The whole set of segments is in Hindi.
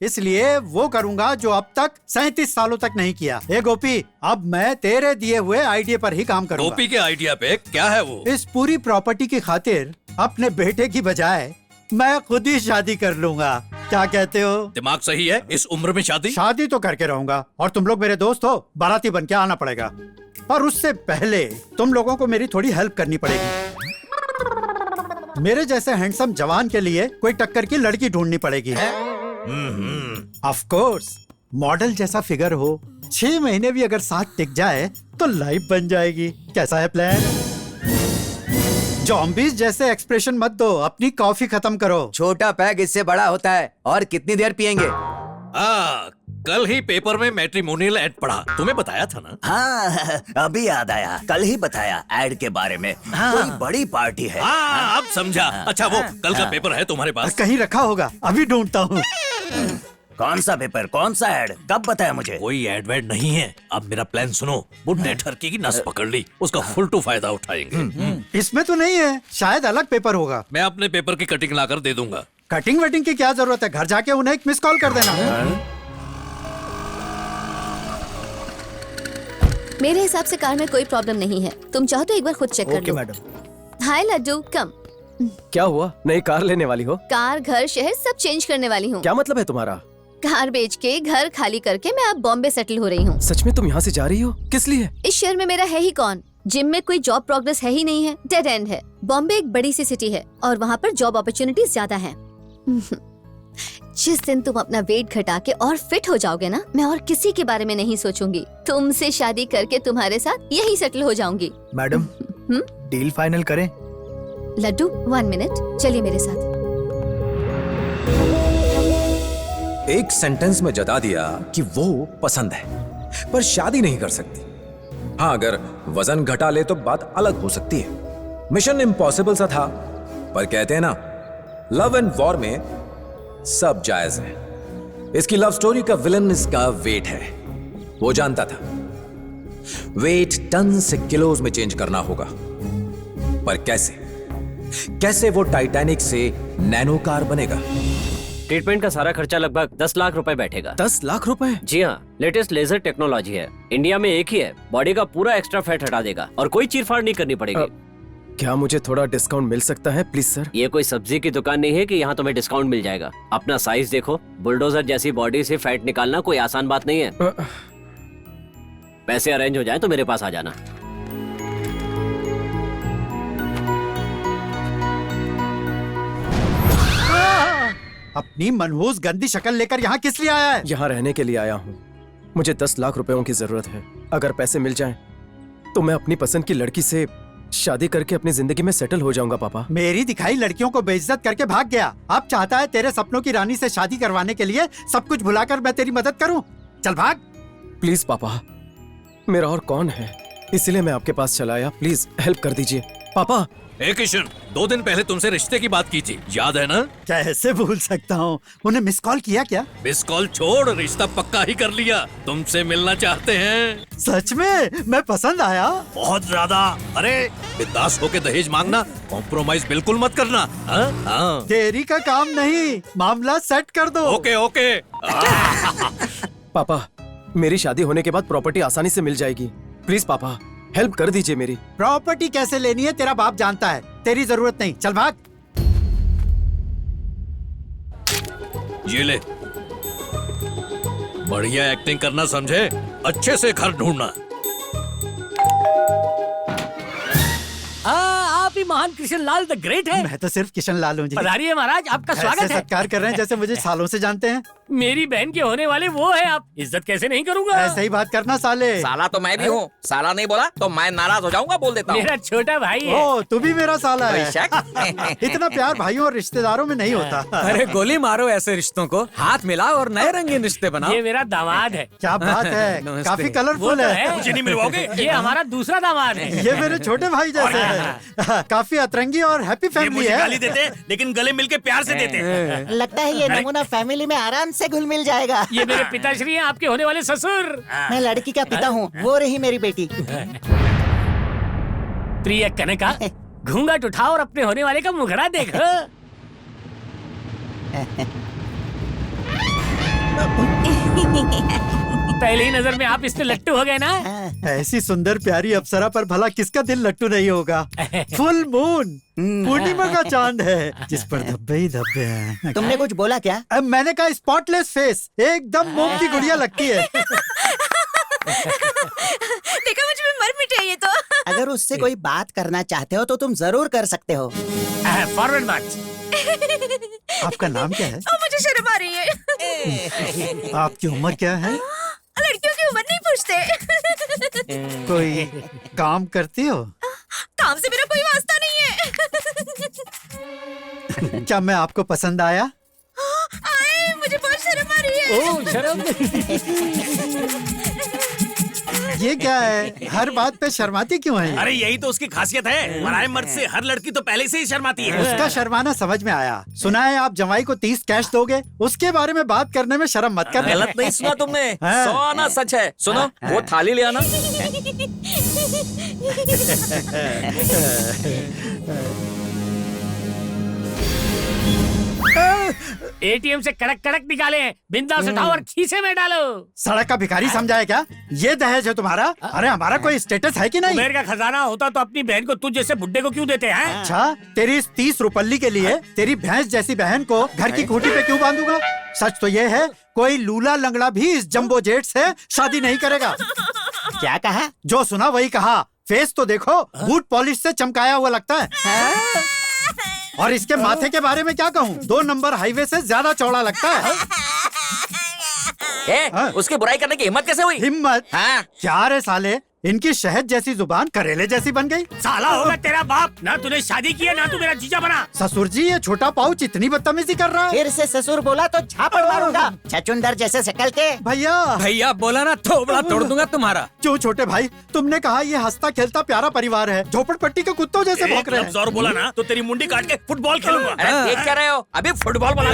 इसलिए वो करूँगा जो अब तक 37 सालों तक नहीं किया। ए गोपी, अब मैं तेरे दिए हुए आइडिया पर ही काम करूँगा। गोपी के आइडिया पे? क्या है वो? इस पूरी प्रॉपर्टी की खातिर अपने बेटे की बजाय मैं खुद ही शादी कर लूँगा। क्या कहते हो? दिमाग सही है? इस उम्र में शादी? शादी तो करके रहूँगा और तुम लोग मेरे दोस्त हो, बाराती बन के आना पड़ेगा। पर उससे पहले तुम लोगों को मेरी थोड़ी हेल्प करनी पड़ेगी। मेरे जैसे हैंडसम जवान के लिए कोई टक्कर की लड़की ढूंढनी पड़ेगी। ऑफ कोर्स, मॉडल जैसा फिगर हो, 6 महीने भी अगर साथ टिक जाए तो लाइफ बन जाएगी। कैसा है प्लान? ज़ॉम्बीज़ जैसे एक्सप्रेशन मत दो, अपनी कॉफी खत्म करो। छोटा पैग इससे बड़ा होता है। और कितनी देर पियेंगे? कल ही पेपर में मैट्रिमोनियल एड पढ़ा, तुम्हें बताया था ना? हाँ, अभी याद आया, कल ही बताया एड के बारे में। कोई बड़ी पार्टी है। अब समझा। अच्छा, वो कल का पेपर है तुम्हारे पास? कहीं रखा होगा, अभी ढूंढता हूँ। कौन सा पेपर, कौन सा एड, कब बताया मुझे? कोई एड वेड नहीं है। अब मेरा प्लान सुनो। बुड्ढे ठरकी की नस पकड़ ली, उसका फुल टू फायदा उठाएंगे। इसमें तो नहीं है, शायद अलग पेपर होगा। मैं अपने पेपर की कटिंग लाकर दे दूंगा। कटिंग वेटिंग की क्या जरूरत है? घर जाके उन्हें एक मिस कॉल कर देना। मेरे हिसाब से कार में कोई प्रॉब्लम नहीं है। तुम चाहो तो एक बार खुद चेक कर लो। मैडम। हाय लड्डू, कम। क्या हुआ? नई कार लेने वाली हो? कार, घर, शहर सब चेंज करने वाली हूँ। क्या मतलब है तुम्हारा? कार बेच के, घर खाली करके मैं अब बॉम्बे सेटल हो रही हूँ। सच में तुम यहाँ से जा रही हो? किस लिए? इस शहर में मेरा है ही कौन? जिम में कोई जॉब प्रोग्रेस है ही नहीं है, डेड एंड है। बॉम्बे एक बड़ी सी सिटी है और वहाँ पर जॉब अपॉर्चुनिटीज ज्यादा है। जिस दिन तुम अपना वेट घटा के और फिट हो जाओगे ना, मैं और किसी के बारे में नहीं सोचूंगी। तुमसे शादी करके तुम्हारे साथ यही सेटल हो जाऊंगी। मैडम, डील फाइनल करें? लड्डू, 1 मिनट, चलिए मेरे साथ। एक सेंटेंस में जता दिया कि वो पसंद है, पर शादी नहीं कर सकती। हाँ, अगर वजन घटा ले तो बात अलग हो सकती है। मिशन इम्पॉसिबल सा था, पर कहते हैं ना, लव एंड वॉर में सब जायज है। इसकी लव स्टोरी का विलन इसका वेट है। वो जानता था वेट टन से किलोज में चेंज करना होगा, पर कैसे वो टाइटैनिक से नैनो कार बनेगा? ट्रीटमेंट का सारा खर्चा लगभग 10 लाख रुपए बैठेगा। 10 लाख रुपए? जी हाँ, लेटेस्ट लेजर टेक्नोलॉजी है। इंडिया में एक ही है, बॉडी का पूरा एक्स्ट्रा फैट हटा देगा और कोई चीरफाड़ नहीं करनी पड़ेगी। क्या मुझे थोड़ा डिस्काउंट मिल सकता है प्लीज सर? ये कोई सब्जी की दुकान नहीं है कि यहाँ तुम्हें डिस्काउंट मिल जाएगा। अपना साइज देखो, बुलडोजर जैसी बॉडी से फैट निकालना कोई आसान बात नहीं है। पैसे अरेंज हो जाए तो मेरे पास आ जाना। अपनी मनहूस गंदी शक्ल लेकर यहाँ किस लिए आया है? यहाँ रहने के लिए आया हूँ। मुझे 10 लाख रुपयों की जरूरत है। अगर पैसे मिल जाएं, तो मैं अपनी पसंद की लड़की से शादी करके अपनी जिंदगी में सेटल हो जाऊंगा। पापा, मेरी दिखाई लड़कियों को बेइज्जत करके भाग गया, अब चाहता है तेरे सपनों की रानी से शादी करवाने के लिए सब कुछ भुलाकर मैं तेरी मदद करूं। चल भाग। प्लीज पापा, मेरा और कौन है, इसीलिए मैं आपके पास चला आया। प्लीज हेल्प कर दीजिए पापा। किशन, 2 दिन पहले तुमसे रिश्ते की बात की थी, याद है ना? कैसे भूल सकता हूँ। उन्हें मिस कॉल किया क्या? मिस कॉल छोड़, रिश्ता पक्का ही कर लिया। तुमसे मिलना चाहते हैं। सच में? मैं पसंद आया? बहुत ज्यादा। अरे बिंदास होके दहेज मांगना, कॉम्प्रोमाइज बिल्कुल मत करना। हाँ। देरी का काम नहीं, मामला सेट कर दो। Okay okay. पापा, मेरी शादी होने के बाद प्रॉपर्टी आसानी से मिल जाएगी। प्लीज पापा, हेल्प कर दीजिए मेरी। प्रॉपर्टी कैसे लेनी है तेरा बाप जानता है, तेरी जरूरत नहीं। चल भाग। ये ले, बढ़िया एक्टिंग करना समझे, अच्छे से घर ढूंढना। आप ही महान कृष्ण लाल द ग्रेट है। मैं तो सिर्फ किशन लाल हूँ जी। पधारिए महाराज, आपका स्वागत है। सत्कार कर रहे हैं जैसे मुझे सालों से जानते हैं। मेरी बहन के होने वाले वो है, आप इज्जत कैसे नहीं करूंगा? ऐसे ही बात करना साले। साला तो मैं भी हूँ, साला नहीं बोला तो मैं नाराज हो जाऊंगा, बोल देता हूँ। मेरा छोटा भाई है। ओ, तू भी मेरा साला है। बेशक। इतना प्यार भाइयों और रिश्तेदारों में नहीं होता। अरे गोली मारो ऐसे रिश्तों को, हाथ मिलाओ और नए रंगीन रिश्ते बनाओ। ये मेरा दामाद है। क्या बात है, काफी कलरफुल है। मुझे नहीं मिलवाओगे? ये हमारा दूसरा दामाद है। ये मेरे छोटे भाई जैसे है। काफी अतरंगी और हैप्पी फैमिली है। गाली देते लेकिन गले मिलके प्यार से देते हैं। लगता है ये नमूना फैमिली में आराम से घुल मिल जाएगा। ये मेरे पिताश्री हैं, आपके होने वाले ससुर। मैं लड़की का पिता हूँ, वो रही मेरी बेटी। प्रिय कनका, घूंघट उठाओ और अपने होने वाले का मुखड़ा देखो। पहली ही नजर में आप इसमें लट्टू हो गए ना। ऐसी सुंदर प्यारी अप्सरा पर भला किसका दिल लट्टू नहीं होगा। फुल मून, पूर्णिमा का चांद है जिस पर धब्बे ही धब्बे हैं। तुमने कुछ बोला क्या? अब मैंने कहा स्पॉटलेस फेस, एकदम मोम की गुड़िया लगती है। देखा, मुझ में मर मिटे ये तो। अगर उससे कोई बात करना चाहते हो तो तुम जरूर कर सकते हो। फॉरवर्ड मार्च। आपका नाम क्या है? मुझे शर्म आ रही है। आपकी उम्र क्या है? लड़कियों की उम्र नहीं पूछते। कोई काम करती हो? काम से मेरा कोई वास्ता नहीं है। क्या मैं आपको पसंद आया? आए, मुझे बहुत शर्म आ रही है। ओह, शर्म। ये क्या है, हर बात पे शर्माती क्यों है? अरे यही तो उसकी खासियत है। पराये मर्द से हर लड़की तो पहले से ही शर्माती है। उसका शर्माना समझ में आया। सुना है आप जमाई को 30 कैश दोगे, उसके बारे में बात करने में शर्म मत करना। गलत नहीं सुना तुमने, हाँ। 100 आना सच है। सुनो, वो थाली ले आना। एटीएम से कड़क कड़क निकाले हैं, बिंदास उठाओ और खीसे में डालो। सड़क का भिखारी समझा है क्या? ये दहेज है तुम्हारा? अरे हमारा कोई स्टेटस है कि नहीं? कुबेर का खजाना होता तो अपनी बहन को तुझ जैसे बुड्ढे को क्यों देते हैं? अच्छा, तेरी इस 30 रुपल्ली के लिए तेरी भैंस जैसी बहन को घर की खूंटी पे क्यों बांधूंगा? सच तो ये है, कोई लूला लंगड़ा भी इस जंबो जेट से शादी नहीं करेगा। क्या कहा? जो सुना वही कहा। फेस तो देखो, बूट पॉलिश से चमकाया हुआ लगता है। और इसके माथे के बारे में क्या कहूँ, 2 नंबर हाईवे से ज्यादा चौड़ा लगता है। उसकी बुराई करने की हिम्मत कैसे हुई? हिम्मत? हाँ। क्या रे साले, इनकी शहद जैसी जुबान करेले जैसी बन गई। साला होगा तेरा बाप, ना तूने शादी की है ना तू मेरा जीजा बना। ससुर जी, ये छोटा पाउच इतनी बदतमीजी कर रहा है। फिर से ससुर बोला तो झापड़ मारूंगा। छछुंदर जैसे शकल के। भैया भैया बोला ना, थोबड़ा तोड़ दूंगा तुम्हारा। क्यों छोटे भाई, तुमने कहा ये हंसता खेलता प्यारा परिवार है, झोपड़पट्टी के कुत्तों जैसे भौंक रहे हैं। और बोला ना तो तेरी मुंडी काट के फुटबॉल खेलूंगा। अरे देख क्या रहे हो, अभी फुटबॉल बना।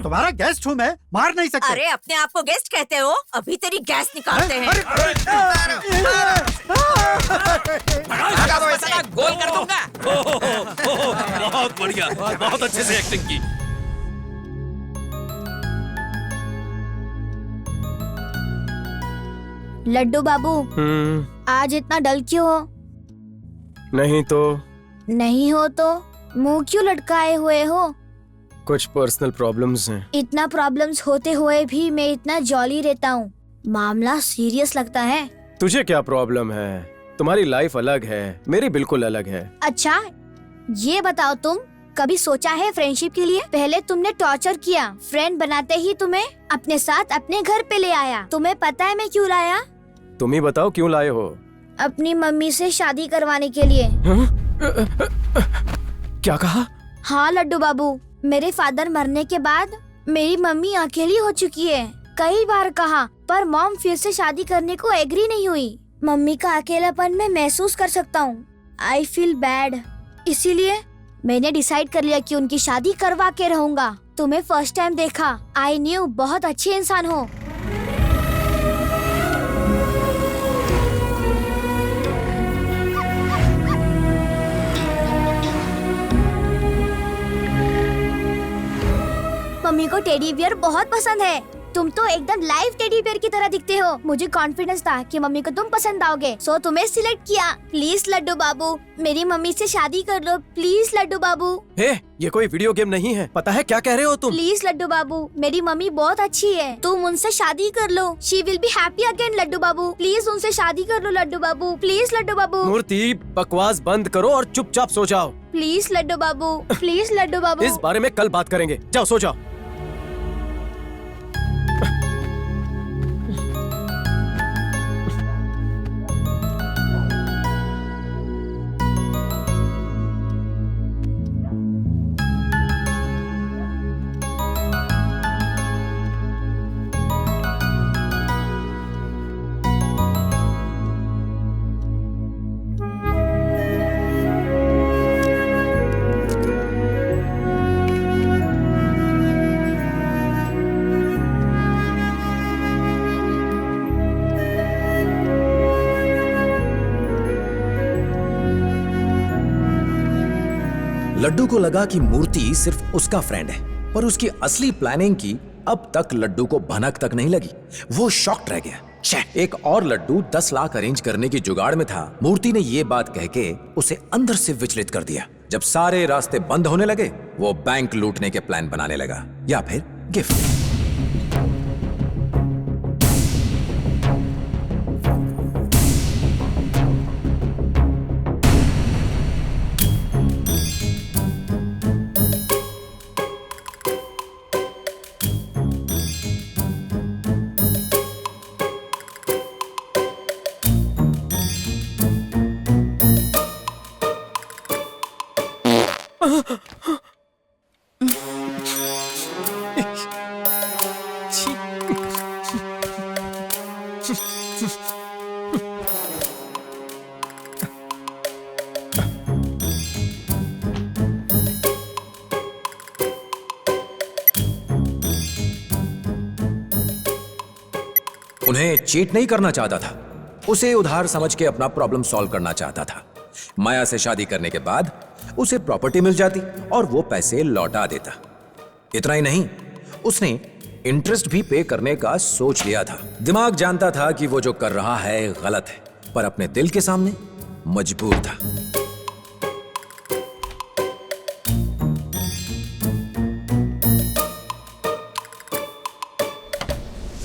तुम्हारा गेस्ट हूँ मैं, मार नहीं सकते। अरे अपने आप को गेस्ट कहते हो? अभी तेरी गैस निकालते हैं। गोल कर दूंगा। बहुत बढ़िया, बहुत अच्छे से एक्टिंग की। लड्डू बाबू, आज इतना डल क्यों हो? नहीं तो नहीं हो तो मुंह क्यों लटकाए हुए हो? कुछ पर्सनल प्रॉब्लम्स हैं। इतना प्रॉब्लम्स होते हुए भी मैं इतना जॉली रहता हूँ। मामला सीरियस लगता है। तुझे क्या प्रॉब्लम है? तुम्हारी लाइफ अलग है, मेरी बिल्कुल अलग है। अच्छा, ये बताओ, तुम कभी सोचा है फ्रेंडशिप के लिए? पहले तुमने टॉर्चर किया, फ्रेंड बनाते ही तुम्हें अपने साथ अपने घर पे ले आया। तुम्हें पता है मैं क्यों लाया? तुम ही बताओ क्यों लाए हो? अपनी मम्मी से शादी करवाने के लिए। क्या कहा? हाँ लड्डू बाबू, मेरे फादर मरने के बाद मेरी मम्मी अकेली हो चुकी है। कई बार कहा पर मॉम फिर से शादी करने को एग्री नहीं हुई। मम्मी का अकेलापन मैं महसूस कर सकता हूँ। I feel bad. इसीलिए मैंने डिसाइड कर लिया कि उनकी शादी करवा के रहूंगा। तुम्हें फर्स्ट टाइम देखा, आई न्यू बहुत अच्छे इंसान हो। मम्मी को टेडी बियर बहुत पसंद है। तुम तो एकदम लाइव टेडी बियर की तरह दिखते हो। मुझे कॉन्फिडेंस था कि मम्मी को तुम पसंद आओगे, सो तुम्हें सिलेक्ट किया। प्लीज लड्डू बाबू, मेरी मम्मी से शादी कर लो। प्लीज लड्डू बाबू। हे, ये कोई वीडियो गेम नहीं है। पता है क्या कह रहे हो तुम? प्लीज लड्डू बाबू, मेरी मम्मी बहुत अच्छी है, तुम उनसे शादी कर लो। She will be happy again लड्डू बाबू। प्लीज उनसे शादी कर लो लड्डू बाबू। प्लीज लड्डू बाबू। मूर्ति, बकवास बंद करो और चुपचाप सो जाओ। प्लीज लड्डू बाबू, प्लीज लड्डू बाबू। इस बारे में कल बात करेंगे। जाओ सो जाओ। लड्डू को लगा कि मूर्ति सिर्फ उसका फ्रेंड है, पर उसकी असली प्लानिंग की अब तक लड्डू को भनक तक नहीं लगी। वो शॉक्ड रह गया। एक और लड्डू 10 लाख अरेंज करने की जुगाड़ में था। मूर्ति ने ये बात कह के उसे अंदर से विचलित कर दिया। जब सारे रास्ते बंद होने लगे, वो बैंक लूटने के प्लान बनाने लगा, या फिर गिफ्ट। उन्हें चीट नहीं करना चाहता था, उसे उधार समझ के अपना प्रॉब्लम सॉल्व करना चाहता था। माया से शादी करने के बाद उसे प्रॉपर्टी मिल जाती और वो पैसे लौटा देता। इतना ही नहीं, उसने इंटरेस्ट भी पे करने का सोच लिया था। दिमाग जानता था कि वो जो कर रहा है गलत है, पर अपने दिल के सामने मजबूर था।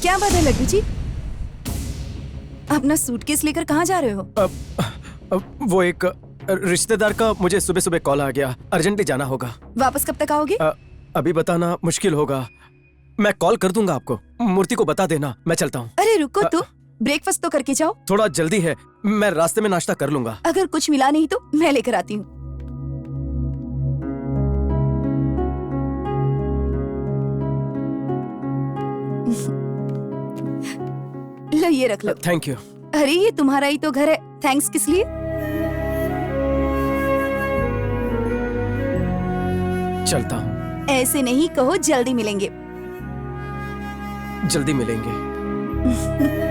क्या बात है लड्डू जी, अपना सूटकेस लेकर कहाँ जा रहे हो? वो एक रिश्तेदार का मुझे सुबह सुबह कॉल आ गया, अर्जेंटली जाना होगा। वापस कब तक आओगे? अभी बताना मुश्किल होगा, मैं कॉल कर दूंगा आपको। मूर्ति को बता देना, मैं चलता हूँ। अरे रुको तो, ब्रेकफास्ट तो करके जाओ। थोड़ा जल्दी है, मैं रास्ते में नाश्ता कर लूंगा। अगर कुछ मिला नहीं तो मैं लेकर आती हूँ। लो ये रख लो। Thank you. अरे ये तुम्हारा ही तो घर है, थैंक्स किस लिए? चलता हूँ। ऐसे नहीं कहो, जल्दी मिलेंगे। जल्दी मिलेंगे।